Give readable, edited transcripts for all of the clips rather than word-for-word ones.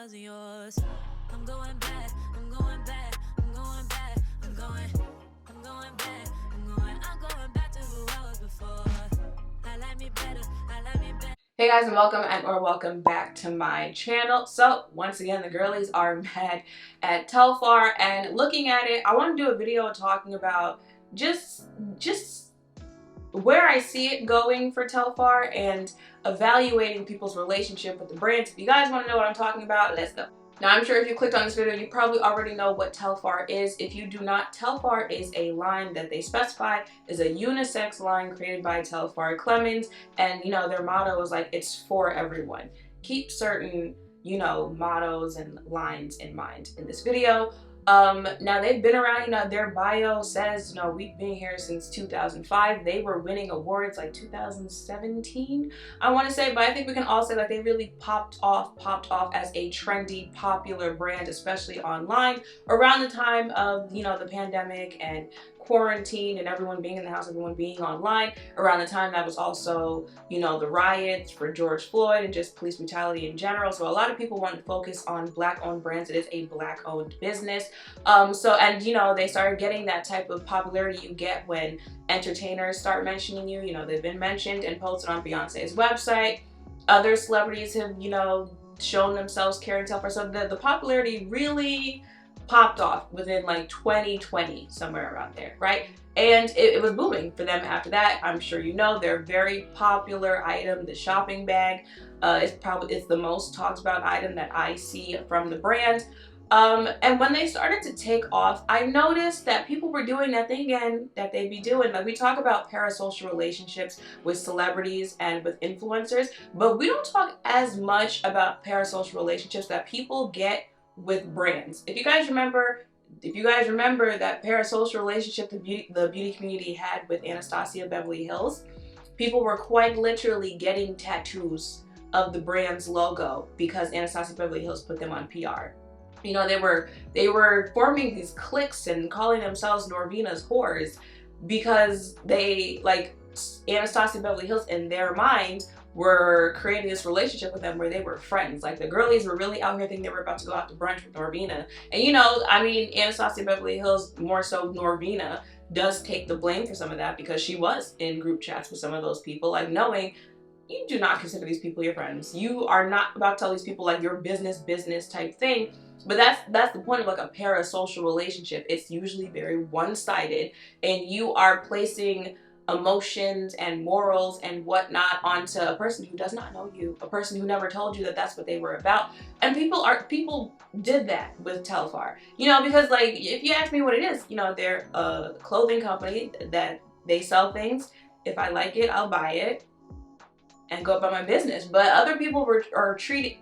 wasn't yours. I'm going back, I'm going back, I'm going back, I'm going back, I'm going back to who I was before. I like me better, I like me better. Hey guys, and welcome back to my channel. So once again, the girlies are mad at Telfar, and looking at it, I want to do a video talking about just where I see it going for Telfar and evaluating people's relationship with the brands. If you guys want to know what I'm talking about, let's go. Now, I'm sure if you clicked on this video, you probably already know what Telfar is. If you do not, Telfar is a line that they specify is a unisex line created by Telfar Clemens, and you know, their motto is like, it's for everyone. Keep certain, you know, mottos and lines in mind in this video. Now they've been around, you know, their bio says, you know, we've been here since 2005. They were winning awards like 2017, I want to say, but I think we can all say like they really popped off as a trendy, popular brand, especially online around the time of, you know, the pandemic and quarantine and everyone being in the house, everyone being online. Around the time that was also, you know, the riots for George Floyd and just police brutality in general. So a lot of people want to focus on Black-owned brands. It is a Black-owned business. And you know, they started getting that type of popularity you get when entertainers start mentioning you. You know, they've been mentioned and posted on Beyonce's website. Other celebrities have, you know, shown themselves carrying Telfar. So the popularity really popped off within like 2020, somewhere around there, right? And it was booming for them after that. I'm sure you know their very popular item, the shopping bag. It's the most talked about item that I see from the brand. And when they started to take off, I noticed that people were doing that thing again that they be doing. Like, we talk about parasocial relationships with celebrities and with influencers, but we don't talk as much about parasocial relationships that people get with brands. If you guys remember that parasocial relationship the beauty community had with Anastasia Beverly Hills, people were quite literally getting tattoos of the brand's logo because Anastasia Beverly Hills put them on PR. You know, they were forming these cliques and calling themselves Norvina's whores because they, like, Anastasia Beverly Hills in their mind were creating this relationship with them where they were friends. Like, the girlies were really out here thinking they were about to go out to brunch with Norvina. And you know, I mean, Anastasia Beverly Hills, more so Norvina, does take the blame for some of that because she was in group chats with some of those people, like, knowing you do not consider these people your friends. You are not about to tell these people like your business type thing. But that's the point of like a parasocial relationship. It's usually very one-sided, and you are placing emotions and morals and whatnot onto a person who does not know you, a person who never told you that that's what they were about. And people did that with Telfar, you know, because like, if you ask me what it is, you know, they're a clothing company that they sell things. If I like it, I'll buy it and go about my business. But other people are treating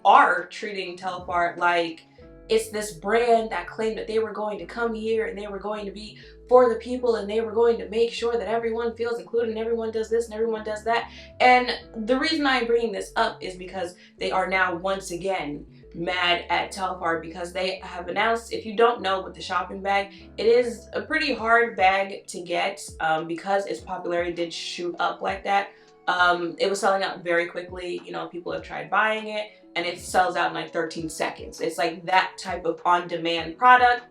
Telfar like it's this brand that claimed that they were going to come here and they were going to be for the people and they were going to make sure that everyone feels included and everyone does this and everyone does that. And the reason I'm bringing this up is because they are now once again mad at Telfar because they have announced, if you don't know, with the shopping bag, it is a pretty hard bag to get because its popularity did shoot up like that. It was selling out very quickly. You know, people have tried buying it and it sells out in like 13 seconds. It's like that type of on-demand product.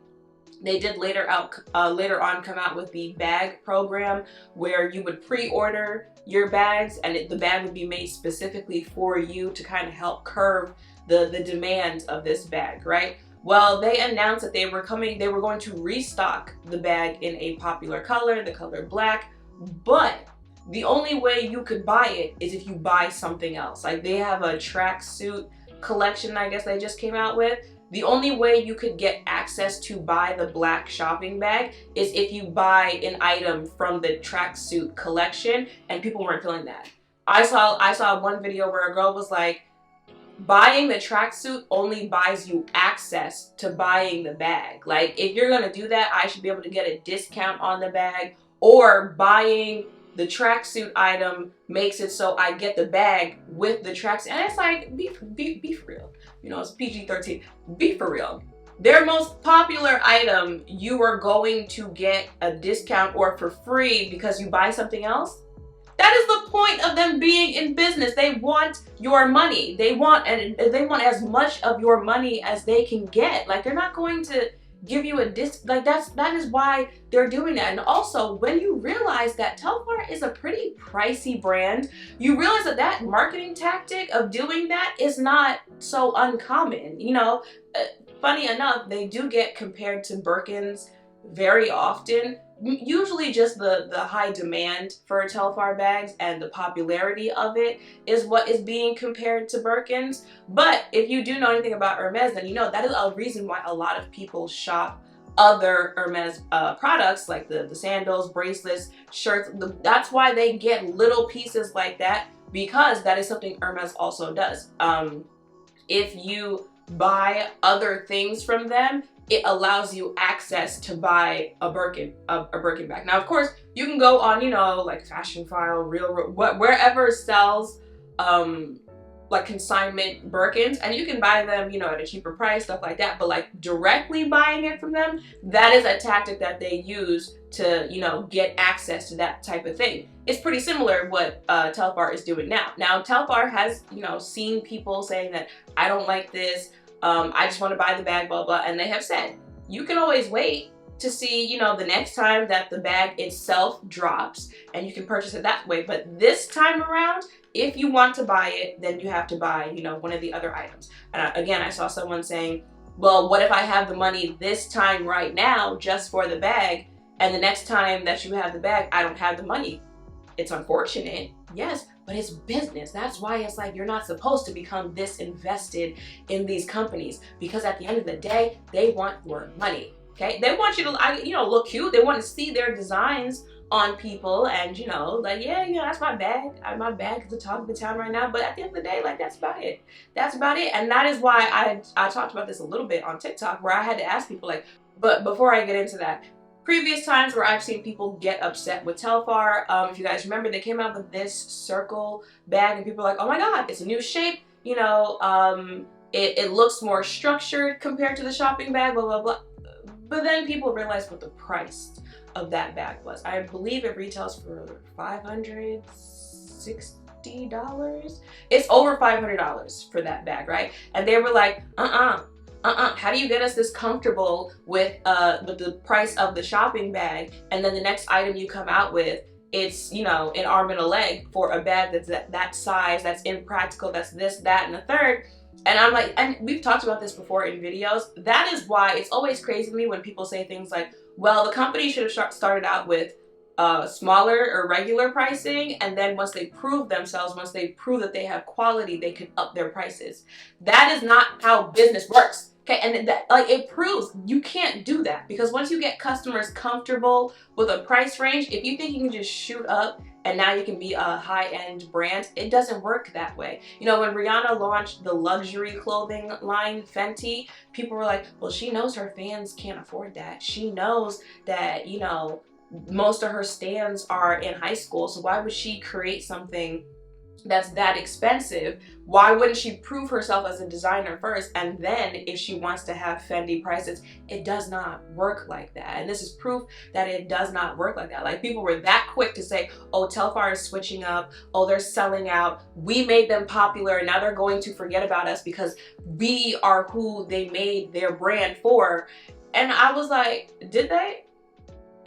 They did later on come out with the bag program where you would pre-order your bags and the bag would be made specifically for you to kind of help curb the demand of this bag, right? Well, they announced that they were going to restock the bag in a popular color, the color black, but the only way you could buy it is if you buy something else. Like, they have a tracksuit collection, I guess they just came out with. The only way you could get access to buy the black shopping bag is if you buy an item from the tracksuit collection, and people weren't feeling that. I saw one video where a girl was like, buying the tracksuit only buys you access to buying the bag. Like, if you're gonna do that, I should be able to get a discount on the bag, or buying the tracksuit item makes it so I get the bag with the tracksuit. And it's like, be for real. You know, it's PG-13. Be for real. Their most popular item, you are going to get a discount or for free because you buy something else? That is the point of them being in business. They want your money. They want as much of your money as they can get. Like, they're not going to give you a like that is why they're doing that. And also, when you realize that Telfar is a pretty pricey brand, you realize that that marketing tactic of doing that is not so uncommon. You know, funny enough, they do get compared to Birkins very often. Usually just the high demand for Telfar bags and the popularity of it is what is being compared to Birkins. But if you do know anything about Hermes, then you know that is a reason why a lot of people shop other Hermes products, like the sandals, bracelets, shirts. That's why they get little pieces like that, because that is something Hermes also does. If you buy other things from them, it allows you access to buy a Birkin bag. Now, of course, you can go on, you know, like Fashion File, wherever sells like consignment Birkins, and you can buy them, you know, at a cheaper price, stuff like that. But like directly buying it from them, that is a tactic that they use to, you know, get access to that type of thing. It's pretty similar what Telfar is doing now. Now, Telfar has, you know, seen people saying that I don't like this. I just want to buy the bag, blah, blah. And they have said, you can always wait to see, you know, the next time that the bag itself drops, and you can purchase it that way. But this time around, if you want to buy it, then you have to buy, you know, one of the other items. And again, I saw someone saying, well, what if I have the money this time right now just for the bag, and the next time that you have the bag, I don't have the money? It's unfortunate, yes, but it's business. That's why it's like you're not supposed to become this invested in these companies, because at the end of the day, they want your money, okay? They want you to, you know, look cute. They want to see their designs on people, and, you know, like, yeah, you know, that's my bag. My bag is the talk of the town right now, but at the end of the day, like, that's about it. That's about it. And that is why I talked about this a little bit on TikTok, where I had to ask people, like, but before I get into that, previous times where I've seen people get upset with Telfar, if you guys remember, they came out with this circle bag, and people are like, oh my god, it's a new shape, you know, it looks more structured compared to the shopping bag, blah, blah, blah. But then people realized what the price of that bag was. I believe it retails for $560. It's over $500 for that bag, right? And they were like, how do you get us this comfortable with the price of the shopping bag, and then the next item you come out with, it's, you know, an arm and a leg for a bag that's that size, that's impractical, that's this, that, and the third. And I'm like, and we've talked about this before in videos, that is why it's always crazy to me when people say things like, well, the company should have started out with smaller or regular pricing, and then once they prove themselves, once they prove that they have quality, they can up their prices. That is not how business works. Okay, and that, like, it proves you can't do that, because once you get customers comfortable with a price range, if you think you can just shoot up and now you can be a high-end brand, it doesn't work that way. You know, when Rihanna launched the luxury clothing line, Fenty, people were like, well, she knows her fans can't afford that. She knows that, you know, most of her stans are in high school, so why would she create something that's that expensive? Why wouldn't she prove herself as a designer first, and then if she wants to have Fendi prices? It does not work like that, and this is proof that it does not work like that. Like, people were that quick to say, oh, Telfar is switching up, oh, they're selling out, we made them popular, and now they're going to forget about us because we are who they made their brand for. And I was like, did they?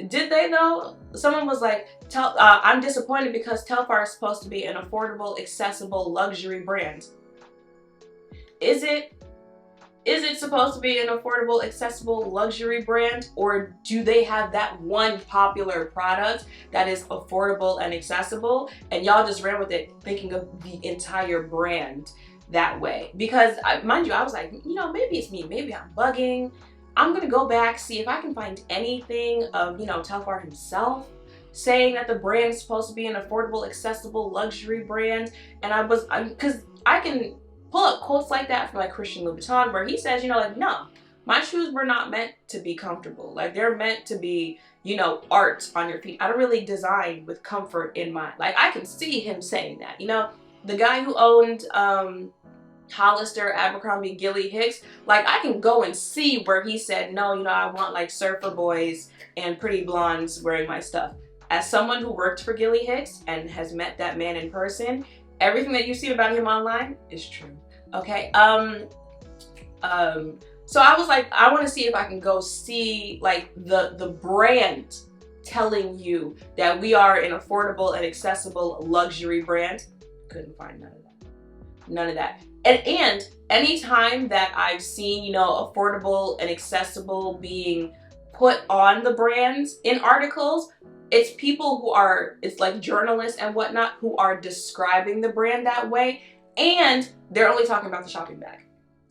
Did they though? Someone was like, I'm disappointed because Telfar is supposed to be an affordable, accessible luxury brand. Is it supposed to be an affordable, accessible luxury brand, or do they have that one popular product that is affordable and accessible, and y'all just ran with it thinking of the entire brand that way? Because mind you, I was like, you know, maybe it's me, maybe I'm bugging. I'm gonna go back, see if I can find anything of, you know, Telfar himself saying that the brand is supposed to be an affordable, accessible luxury brand. And because I can pull up quotes like that from like Christian Louboutin, where he says, you know, like, no, my shoes were not meant to be comfortable. Like, they're meant to be, you know, art on your feet. I don't really design with comfort in mind. Like, I can see him saying that. You know, the guy who owned Hollister, Abercrombie, Gilly Hicks, like, I can go and see where he said, no, you know, I want like surfer boys and pretty blondes wearing my stuff. as someone who worked for Gilly Hicks and has met that man in person, everything that you see about him online is true. Okay. So I was like, I want to see if I can go see like the brand telling you that we are an affordable and accessible luxury brand. Couldn't find none of that. None of that. And anytime that I've seen, you know, affordable and accessible being put on the brands in articles, it's people who are, it's like journalists and whatnot, who are describing the brand that way, and they're only talking about the shopping bag.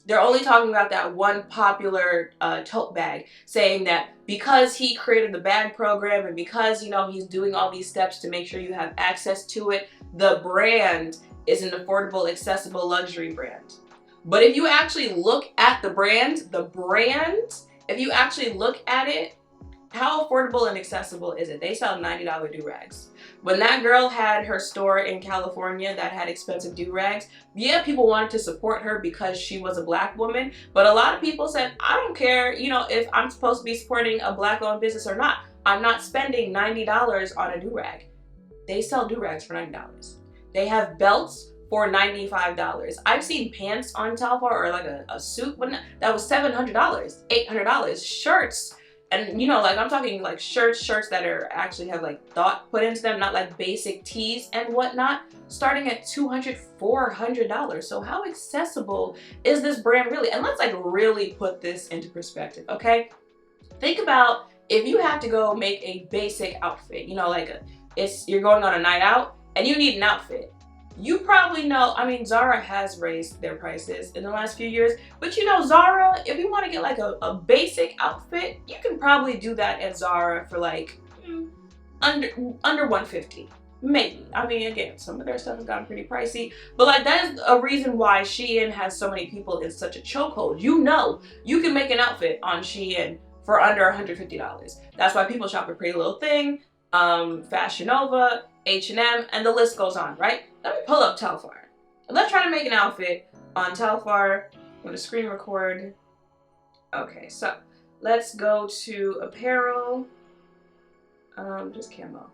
They're only talking about that one popular tote bag, saying that because he created the bag program and because, you know, he's doing all these steps to make sure you have access to it, the brand is an affordable, accessible luxury brand. But if you actually look at the brand, if you actually look at it, how affordable and accessible is it? They sell $90 do-rags. When that girl had her store in California that had expensive do-rags, yeah, people wanted to support her because she was a black woman, but a lot of people said, I don't care, you know, if I'm supposed to be supporting a black-owned business or not. I'm not spending $90 on a do-rag. They sell do-rags for $90. They have belts for $95. I've seen pants on Telfar, or like a suit that was $700, $800. Shirts, and you know, like I'm talking like shirts that are actually have like thought put into them, not like basic tees and whatnot, starting at $200, $400. So how accessible is this brand really? And let's like really put this into perspective, okay? Think about if you have to go make a basic outfit, you know, like you're going on a night out and you need an outfit. You probably know, I mean, Zara has raised their prices in the last few years, but you know, Zara, if you want to get like a basic outfit, you can probably do that at Zara for like under $150, maybe. I mean, again, some of their stuff has gotten pretty pricey, but like that is a reason why Shein has so many people in such a chokehold. You know, you can make an outfit on Shein for under $150. That's why people shop at Pretty Little Thing, Fashion Nova, H&M, and the list goes on, right? Let me pull up Telfar. Let's try to make an outfit on Telfar. I'm going to screen record. Okay, so let's go to apparel. Just camo.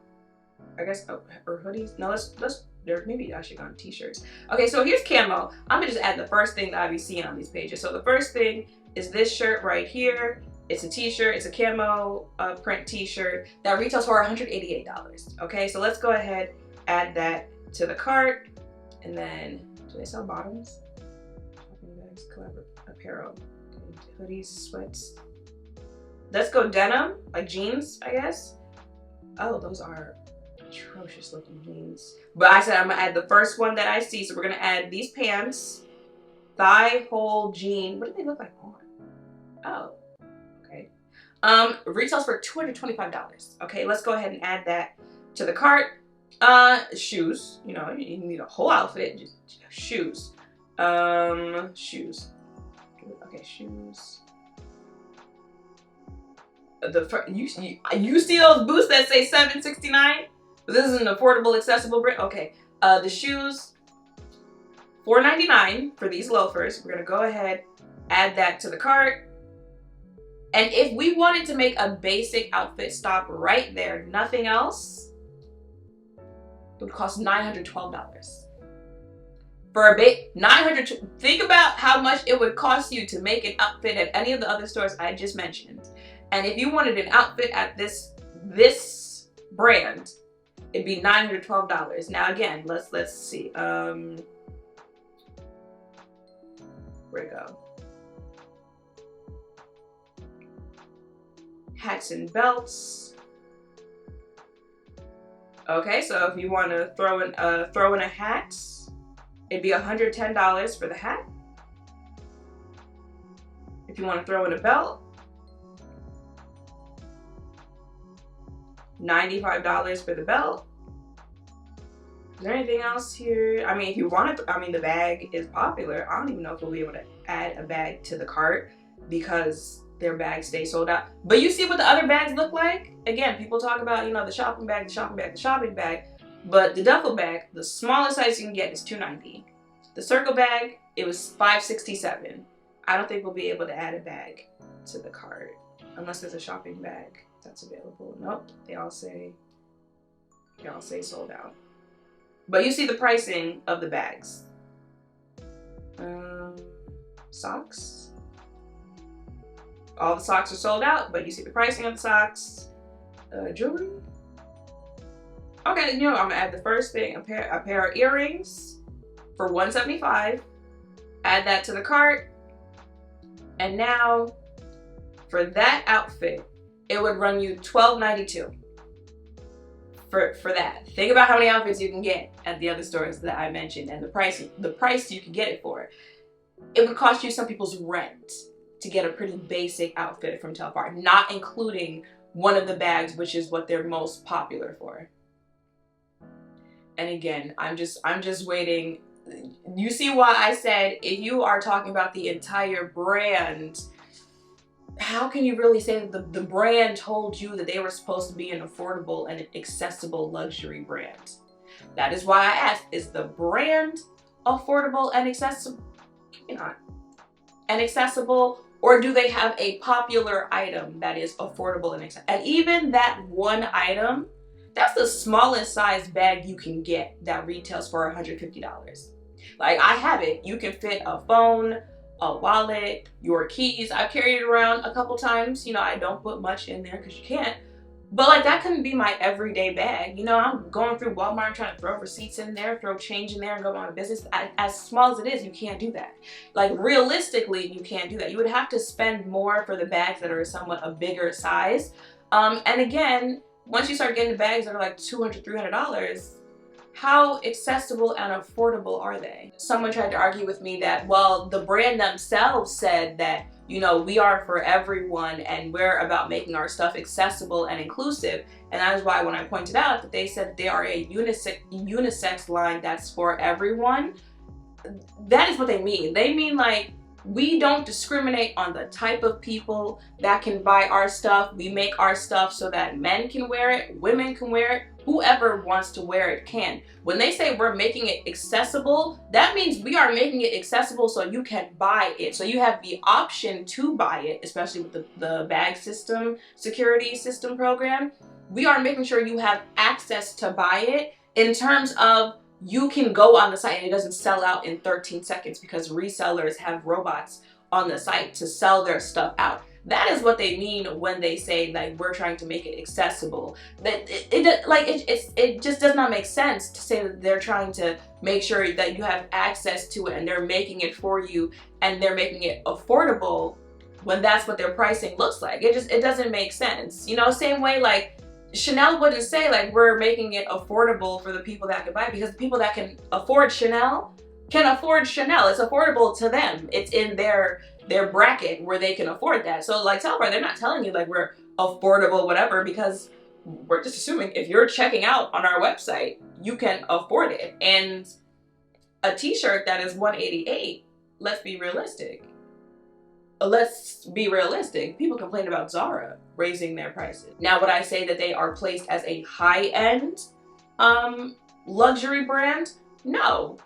I guess, or hoodies. No, let's maybe I should go on t-shirts. Okay, so here's camo. I'm gonna just add the first thing that I be seeing on these pages. So the first thing is this shirt right here. It's a t-shirt, it's a camo print t-shirt that retails for $188. Okay, so let's go ahead, add that to the cart, and then, do they sell bottoms? Shopping bags, collaborative apparel, okay, hoodies, sweats. Let's go denim, like jeans, I guess. Oh, those are atrocious looking jeans. But I said I'm gonna add the first one that I see, so we're gonna add these pants, thigh hole jean. What do they look like on? Oh. Retails for $225. Okay, let's go ahead and add that to the cart. Shoes. You know, you need a whole outfit. Just shoes. Shoes. Okay, shoes. You see those boots that say $769? This is an affordable, accessible brand. Okay, the shoes, $4.99 for these loafers. We're gonna go ahead, add that to the cart. And if we wanted to make a basic outfit stop right there, nothing else, it would cost $912. For a bit, think about how much it would cost you to make an outfit at any of the other stores I just mentioned. And if you wanted an outfit at this brand, it'd be $912. Now again, let's see. Where'd it go? Hats and belts. Okay, so if you want to throw in a hat, it'd be $110 for the hat. If you want to throw in a belt, $95 for the belt. Is there anything else here? I mean, if you want to, I mean, the bag is popular. I don't even know if we'll be able to add a bag to the cart because their bags stay sold out. But you see what the other bags look like? Again, people talk about, you know, the shopping bag, the shopping bag, the shopping bag. But the duffel bag, the smallest size you can get is $290. The circle bag, it was $567. I don't think we'll be able to add a bag to the cart unless there's a shopping bag that's available. Nope, they all say Y'all say sold out. But you see the pricing of the bags. Socks. All the socks are sold out, but you see the pricing of the socks. Jewelry. Okay, you know, I'm gonna add the first thing, a pair of earrings for $175. Add that to the cart. And now, for that outfit, it would run you $12.92 for that. Think about how many outfits you can get at the other stores that I mentioned and the price you can get it for. It would cost you some people's rent to get a pretty basic outfit from Telfar, not including one of the bags, which is what they're most popular for. And again, I'm just waiting. You see why I said if you are talking about the entire brand, how can you really say that the brand told you that they were supposed to be an affordable and accessible luxury brand? That is why I asked, is the brand affordable and accessible? Not. And accessible, or do they have a popular item that is affordable and accessible? And even that one item, that's the smallest size bag you can get that retails for $150. Like, I have it. You can fit a phone, a wallet, your keys. I've carried it around a couple times. You know, I don't put much in there because you can't. But like, that couldn't be my everyday bag. You know, I'm going through Walmart, I'm trying to throw receipts in there, throw change in there and go about my business. As small as it is, you can't do that. Like, realistically, you can't do that. You would have to spend more for the bags that are somewhat a bigger size. And again, once you start getting the bags that are like $200, $300, how accessible and affordable are they? Someone tried to argue with me that, well, the brand themselves said that, you know, we are for everyone and we're about making our stuff accessible and inclusive. And that is why when I pointed out that they said they are a unisex line that's for everyone, that is what they mean. They mean like, we don't discriminate on the type of people that can buy our stuff. We make our stuff so that men can wear it, women can wear it, whoever wants to wear it can. When they say we're making it accessible, that means we are making it accessible so you can buy it. So you have the option to buy it, especially with the bag system, security system program. We are making sure you have access to buy it in terms of you can go on the site and it doesn't sell out in 13 seconds because resellers have robots on the site to sell their stuff out. That is what they mean when they say like we're trying to make it accessible. That it just does not make sense to say that they're trying to make sure that you have access to it and they're making it for you and they're making it affordable when that's what their pricing looks like. It doesn't make sense. You know, same way like Chanel wouldn't say like we're making it affordable for the people that can buy it, because the people that can afford Chanel can afford Chanel. It's affordable to them. It's in their bracket where they can afford that. So like Telfar, they're not telling you like we're affordable whatever, because we're just assuming if you're checking out on our website, you can afford it. And a t-shirt that is $188, let's be realistic. People complain about Zara raising their prices. Now, would I say that they are placed as a high-end luxury brand? No.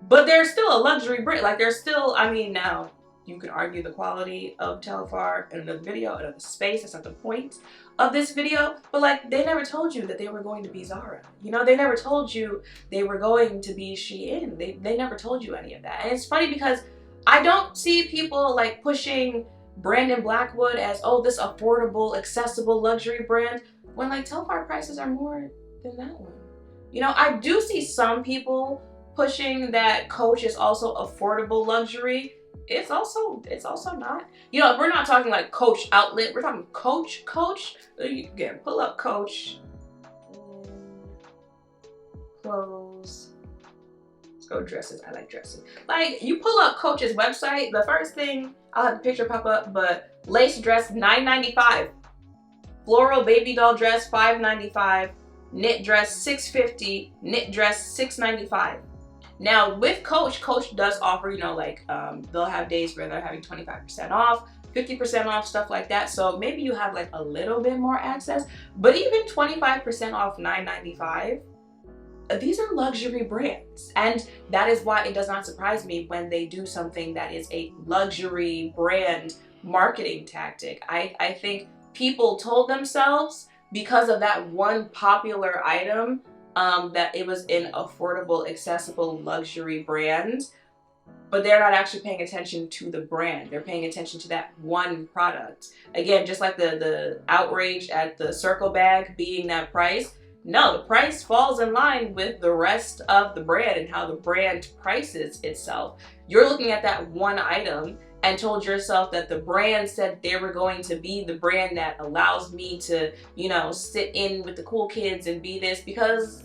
But they're still a luxury brand. Like, they're still, I mean, now, you can argue the quality of Telfar in another video, another space. That's not the point of this video. But, like, they never told you that they were going to be Zara. You know, they never told you they were going to be Shein. They never told you any of that. And it's funny because I don't see people like pushing Brandon Blackwood as, oh, this affordable, accessible luxury brand, when like Telfar prices are more than that one. You know, I do see some people pushing that Coach is also affordable luxury. It's also not. You know, if we're not talking like Coach outlet, we're talking Coach. You can pull up Coach. Clothes. Go dresses. I like dresses. Like, you pull up Coach's website, the first thing, I'll have the picture pop up, but lace dress $9.95, floral baby doll dress $5.95, knit dress $6.50, knit dress $6.95. Now with Coach does offer, you know, like they'll have days where they're having 25% off, 50% off, stuff like that. So maybe you have like a little bit more access, but even 25% off $9.95. These are luxury brands, and that is why it does not surprise me when they do something that is a luxury brand marketing tactic. I think people told themselves because of that one popular item, that it was an affordable, accessible luxury brand, but they're not actually paying attention to the brand. They're paying attention to that one product. Again, just like the outrage at the Circle bag being that price. No, the price falls in line with the rest of the brand and how the brand prices itself. You're looking at that one item and told yourself that the brand said they were going to be the brand that allows me to, you know, sit in with the cool kids and be this, because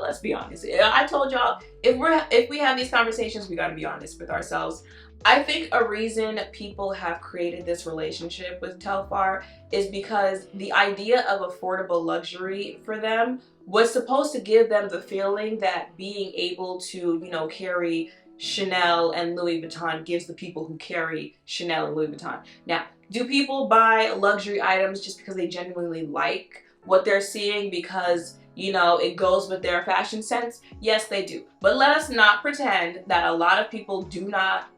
let's be honest. I told y'all, if we have these conversations, we got to be honest with ourselves. I think a reason people have created this relationship with Telfar is because the idea of affordable luxury for them was supposed to give them the feeling that being able to, you know, carry Chanel and Louis Vuitton gives the people who carry Chanel and Louis Vuitton. Now, do people buy luxury items just because they genuinely like what they're seeing, because, you know, it goes with their fashion sense? Yes, they do. But let us not pretend that a lot of people do not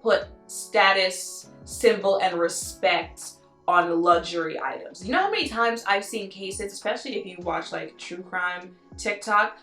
put status, symbol, and respect on luxury items. You know how many times I've seen cases, especially if you watch like true crime TikTok,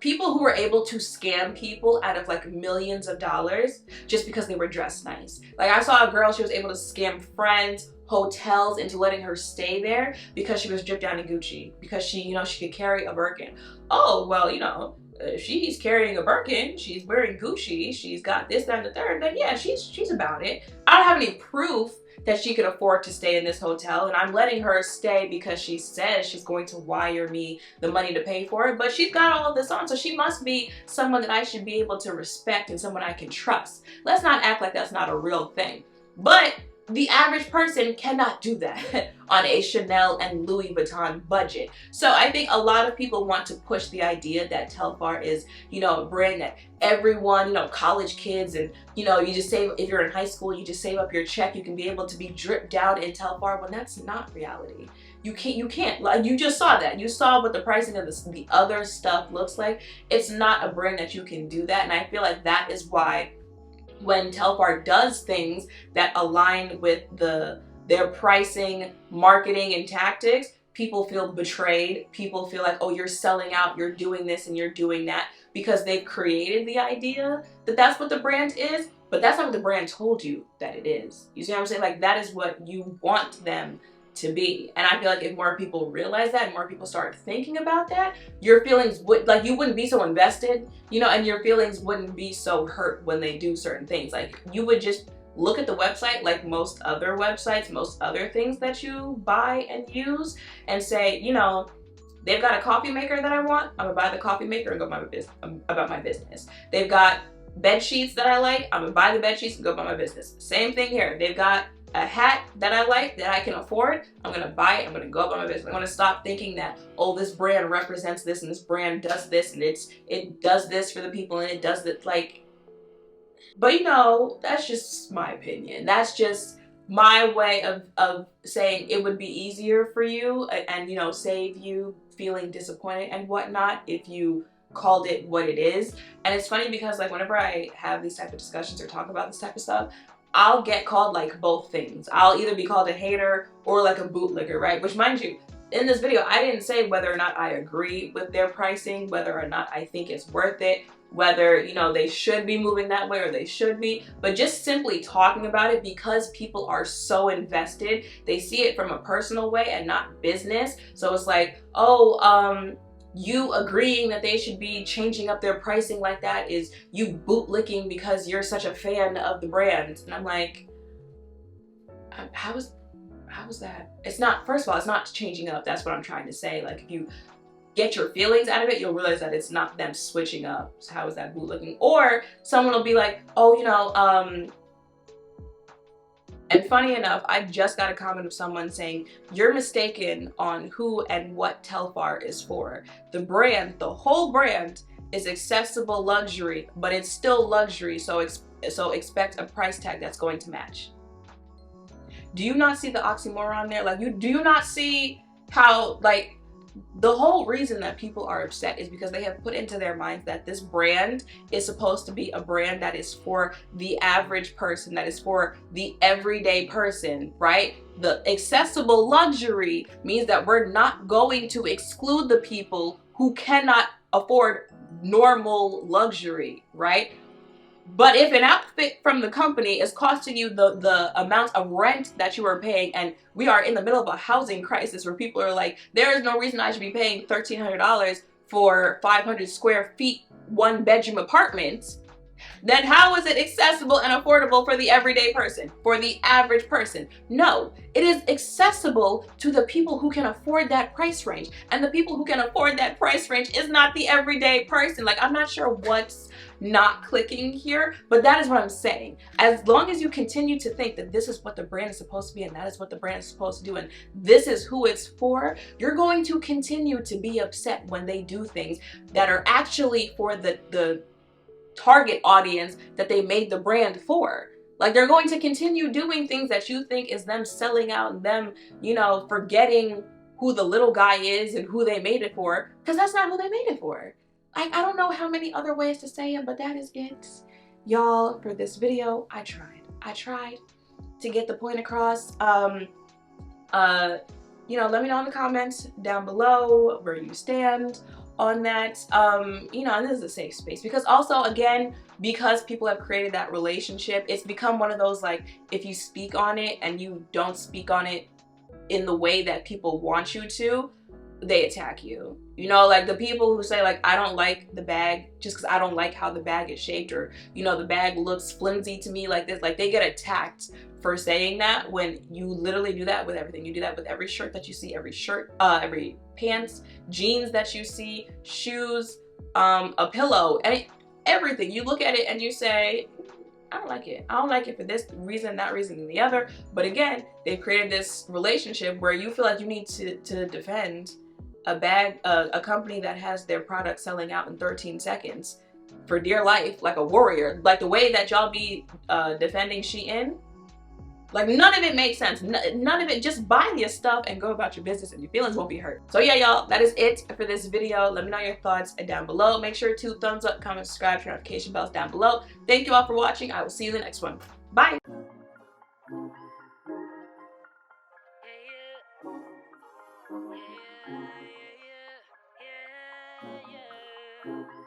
people who were able to scam people out of like millions of dollars just because they were dressed nice. Like, I saw a girl, she was able to scam friends, hotels into letting her stay there because she was dripped down in Gucci, because she, you know, she could carry a Birkin. Oh, well, you know, she's carrying a Birkin, she's wearing Gucci, she's got this, that, and the third, then yeah, she's about it. I don't have any proof that she could afford to stay in this hotel, and I'm letting her stay because she says she's going to wire me the money to pay for it, but she's got all of this on, so she must be someone that I should be able to respect and someone I can trust. Let's not act like that's not a real thing. But the average person cannot do that on a Chanel and Louis Vuitton budget. So I think a lot of people want to push the idea that Telfar is, you know, a brand that everyone, you know, college kids, and, you know, you just save, if you're in high school, you just save up your check, you can be able to be dripped down in Telfar, when that's not reality. You can't, like, you just saw that. You saw what the pricing of the other stuff looks like. It's not a brand that you can do that, and I feel like that is why when Telfar does things that align with their pricing, marketing, and tactics, people feel betrayed. People feel like, oh, you're selling out, you're doing this and you're doing that, because they've created the idea that that's what the brand is, but that's not what the brand told you that it is. You see what I'm saying? Like, that is what you want them to be. And I feel like if more people realize that and more people start thinking about that, your feelings would, like, you wouldn't be so invested, you know, and your feelings wouldn't be so hurt when they do certain things. Like, you would just look at the website like most other websites, most other things that you buy and use, and say, you know, they've got a coffee maker that I want, I'm gonna buy the coffee maker and go about my business. They've got bed sheets that I like, I'm gonna buy the bed sheets and go about my business. Same thing here. They've got a hat that I like, that I can afford, I'm gonna buy it, I'm gonna go about my business. I'm gonna stop thinking that, oh, this brand represents this and this brand does this and it does this for the people and it does that, like. But you know, that's just my opinion. That's just my way of saying it would be easier for you and, you know, save you feeling disappointed and whatnot if you called it what it is. And it's funny because, like, whenever I have these type of discussions or talk about this type of stuff, I'll get called like both things. I'll either be called a hater or like a bootlegger, right? Which, mind you, in this video, I didn't say whether or not I agree with their pricing, whether or not I think it's worth it, whether, you know, they should be moving that way or they should be, but just simply talking about it, because people are so invested. They see it from a personal way and not business. So it's like, oh, you agreeing that they should be changing up their pricing like that is you bootlicking because you're such a fan of the brand. And I'm like, how is that? It's not, first of all, it's not changing up. That's what I'm trying to say. Like, if you get your feelings out of it, you'll realize that it's not them switching up. So how is that bootlicking? Or someone will be like, oh, you know, and funny enough, I just got a comment of someone saying, you're mistaken on who and what Telfar is for. The brand, the whole brand, is accessible luxury, but it's still luxury, so expect a price tag that's going to match. Do you not see the oxymoron there? Like, do you not see how, like, The whole reason that people are upset is because they have put into their minds that this brand is supposed to be a brand that is for the average person, that is for the everyday person, right? The accessible luxury means that we're not going to exclude the people who cannot afford normal luxury, right? But if an outfit from the company is costing you the amount of rent that you are paying, and we are in the middle of a housing crisis where people are like, there is no reason I should be paying $1,300 for 500 square feet, one bedroom apartment, then how is it accessible and affordable for the everyday person, for the average person? No, it is accessible to the people who can afford that price range. And the people who can afford that price range is not the everyday person. Like, I'm not sure what's not clicking here, but that is what I'm saying. As long as you continue to think that this is what the brand is supposed to be, and that is what the brand is supposed to do, and this is who it's for, you're going to continue to be upset when they do things that are actually for the target audience that they made the brand for. Like, they're going to continue doing things that you think is them selling out and them, you know, forgetting who the little guy is and who they made it for, because that's not who they made it for. Like, I don't know how many other ways to say it, but that is it. Y'all, for this video, I tried to get the point across. You know, let me know in the comments down below where you stand on that. You know, and this is a safe space, because also, again, because people have created that relationship, it's become one of those, like, if you speak on it and you don't speak on it in the way that people want you to, they attack you. You know, like the people who say, like, I don't like the bag just because I don't like how the bag is shaped, or, you know, the bag looks flimsy to me like this, like, they get attacked for saying that, when you literally do that with everything. You do that with every shirt that you see, every shirt, every pants, jeans that you see, shoes, a pillow, everything. You look at it and you say, I don't like it. I don't like it for this reason, that reason, and the other. But again, they've created this relationship where you feel like you need to defend a company that has their product selling out in 13 seconds for dear life, like a warrior. Like the way that y'all be defending Shein, like, none of it makes sense. None of it. Just buy your stuff and go about your business, and your feelings won't be hurt. So yeah, y'all, that is it for this video. Let me know your thoughts down below. Make sure to thumbs up, comment, subscribe, turn notification bells down below. Thank you all for watching. I will see you in the next one. Bye. Yeah, yeah, yeah, yeah, yeah.